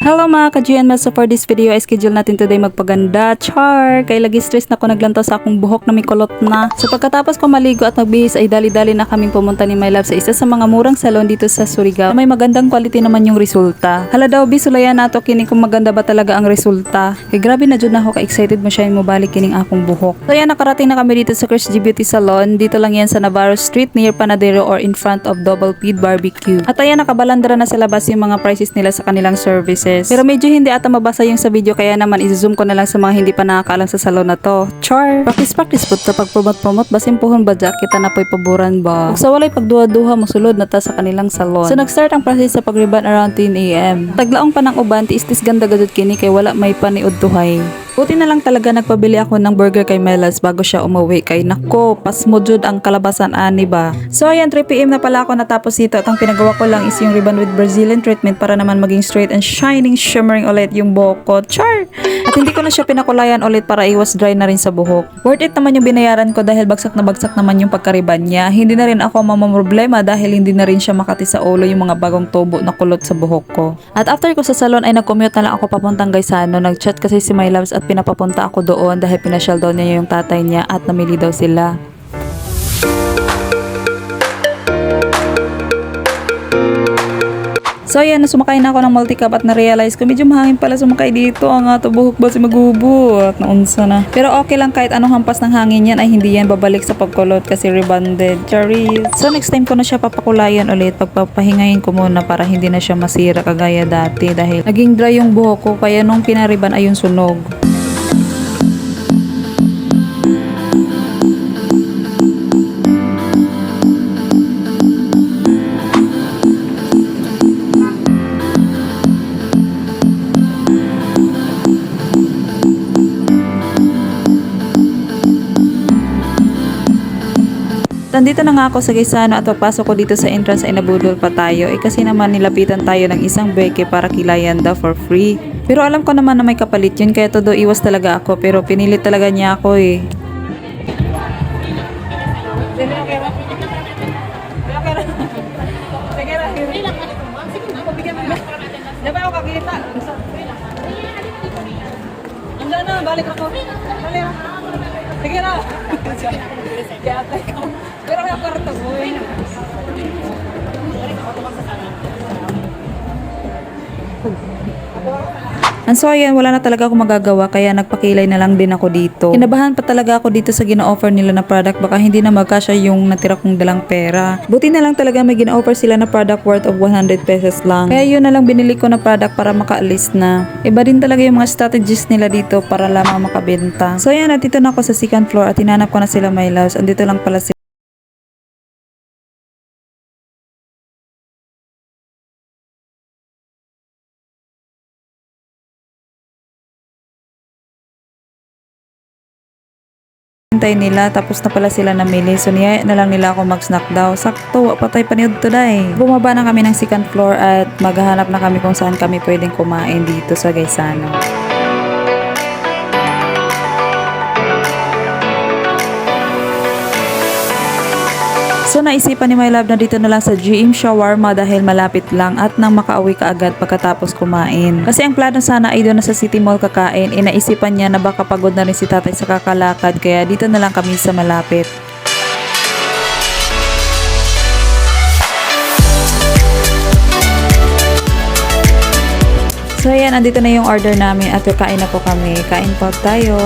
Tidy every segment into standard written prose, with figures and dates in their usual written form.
Hello mga ka-GNML, so for this video, schedule natin today magpaganda. Char! Kaya lagi stress na ako naglantaw sa akong buhok na may kulot na. So pagkatapos ko maligo at magbihis ay dali-dali na kaming pumunta ni My Love sa isa sa mga murang salon dito sa Surigao. May magandang quality naman yung resulta. Hala daw, bisulayan na to kini kung maganda ba talaga ang resulta. Kaya grabe na dyan na ako ka-excited mo siya mo balik kining akong buhok. So yan, nakarating na kami dito sa Chris G Beauty Salon. Dito lang yan sa Navarro Street near Panadero or in front of Double Feed Barbecue. At ayan, nakabalandra na sa labas yung mga prices nila sa kanilang services. Pero medyo hindi ata mabasa yung sa video kaya naman i-zoom ko na lang sa mga hindi pa nakakaalam sa salon na to. Char! Practice po sa pag-promote basin pohon ba kita na po'y paboran ba? Ug sa walay pagduha-duha mo sulod na ta sa kanilang salon. So nag-start ang process sa pag-ribbon around 10 AM. Taglaong pa ng uban, tiis-tis ganda gadud kini kay wala may paniud tuhay. Buti na lang talaga nagpabili ako ng burger kay Melas bago siya umuwi kay nako, pasmudjud ang kalabasan ani ba. So ayan, 3 PM na pala ako natapos dito at ang pinagawa ko lang is yung ribbon with Brazilian treatment para naman maging straight and shining shimmering ulit yung buhok ko. Char! At hindi ko na siya pinakulayan ulit para iwas dry na rin sa buhok. Worth it naman yung binayaran ko dahil bagsak naman yung pagkariban niya. Hindi na rin ako mamamroblema dahil hindi na rin siya makati sa ulo yung mga bagong tubo na kulot sa buhok ko. At after ko sa salon ay nag-commute na lang ako papuntang Gaisano. Nag-chat kasi si My Loves at pinapapunta ako doon dahil pinasyal daw niya yung tatay niya at namili daw sila. So ayan, sumakay na ako ng multi-cab at na-realize ko medyo mahangin pala sumakay dito. Ang ato buhok ba si magubo at naunsa na. Pero okay lang kahit anong hampas ng hangin yan ay hindi yan babalik sa pagkulot kasi rebonded. Charis. So next time ko na siya papakulayan ulit. Pagpapahingayin ko muna para hindi na siya masira kagaya dati dahil naging dry yung buhok ko kaya nung pinariban ay yung sunog. Nandito na nga ako sa Gaisano at pagpasok ko dito sa entrance ay nabudol pa tayo. Kasi naman nilapitan tayo ng isang beke para kilayan daw for free. Pero alam ko naman na may kapalit yun kaya todo iwas talaga ako pero pinilit talaga niya ako eh. Balik ako. Sige na. Pero kaya kwarto ko eh. And so ayan, wala na talaga ako magagawa kaya nagpakilay na lang din ako dito. Kinabahan pa talaga ako dito sa gina-offer nila na product baka hindi na magkasya yung natira kong dalang pera. Buti na lang talaga may gina-offer sila na product worth of 100 pesos lang. Kaya yun na lang binili ko na product para makaalis na. Iba din talaga yung mga strategies nila dito para lamang makabenta. So ayan, nandito na ako sa second floor at hinanap ko na sila My Loves. Andito lang pala sila. Nila tapos na pala sila namili so niyaya na lang nila ako mag-snack daw. Sakto, patay paniod today. Bumaba na kami ng second floor at maghahanap na kami kung saan kami pwedeng kumain dito sa Gaisano. So naisipan ni My Love na dito na lang sa GM Shawarma dahil malapit lang at nang makauwi ka agad pagkatapos kumain. Kasi ang plano sana ay doon na sa City Mall kakain, naisipan niya na baka pagod na rin si tatay sa kakalakad kaya dito na lang kami sa malapit. So ayan, andito na yung order namin at kakain na po kami. Kain po tayo.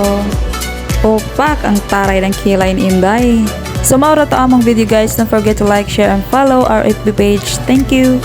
Opak, ang taray ng kilay ni Inday. So maura to among video guys. Don't forget to like, share, and follow our FB page. Thank you!